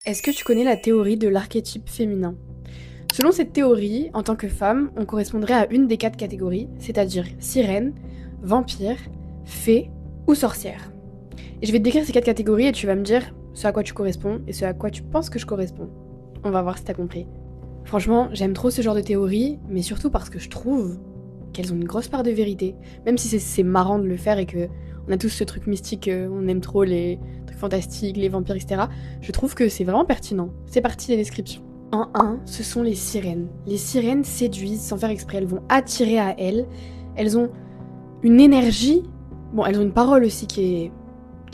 Est-ce que tu connais la théorie de l'archétype féminin? Selon cette théorie, en tant que femme, on correspondrait à une des 4 catégories, c'est-à-dire sirène, vampire, fée ou sorcière. Et je vais te décrire ces 4 catégories et tu vas me dire ce à quoi tu corresponds et ce à quoi tu penses que je corresponds. On va voir si t'as compris. Franchement, j'aime trop ce genre de théorie, mais surtout parce que je trouve qu'elles ont une grosse part de vérité. Même si c'est marrant de le faire et que on a tous ce truc mystique, on aime trop les trucs fantastiques, les vampires, etc. Je trouve que c'est vraiment pertinent. C'est parti les descriptions. En 1, ce sont les sirènes. Les sirènes séduisent sans faire exprès, elles vont attirer à elles. Elles ont une énergie, bon elles ont une parole aussi qui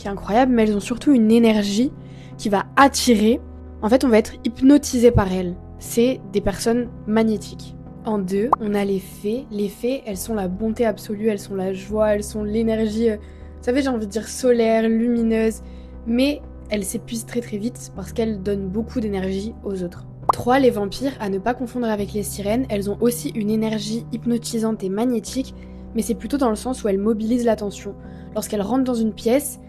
est incroyable, mais elles ont surtout une énergie qui va attirer. En fait, on va être hypnotisé par elles. C'est des personnes magnétiques. En 2, on a les fées. Les fées, elles sont la bonté absolue, elles sont la joie, elles sont l'énergie, vous savez, j'ai envie de dire solaire, lumineuse, mais elles s'épuisent très très vite parce qu'elles donnent beaucoup d'énergie aux autres. 3, les vampires, à ne pas confondre avec les sirènes, elles ont aussi une énergie hypnotisante et magnétique, mais c'est plutôt dans le sens où elles mobilisent l'attention. Lorsqu'elles rentrent dans une pièce,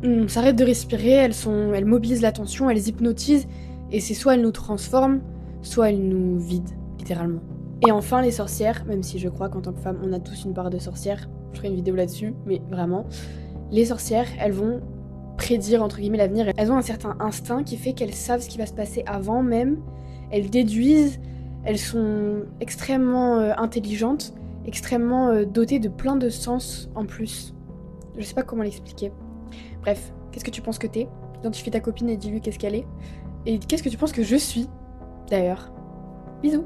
on s'arrête de respirer, elles mobilisent l'attention, elles hypnotisent, et c'est soit elles nous transforment, soit elles nous vident, littéralement. Et enfin, les sorcières, même si je crois qu'en tant que femme, on a tous une part de sorcière, je ferai une vidéo là-dessus, mais vraiment, les sorcières, elles vont prédire, entre guillemets, l'avenir. Elles ont un certain instinct qui fait qu'elles savent ce qui va se passer avant même, elles déduisent, elles sont extrêmement intelligentes, extrêmement dotées de plein de sens en plus. Je sais pas comment l'expliquer. Bref, qu'est-ce que tu penses que t'es? Identifie ta copine et dis-lui qu'est-ce qu'elle est. Et qu'est-ce que tu penses que je suis, d'ailleurs? Bisous!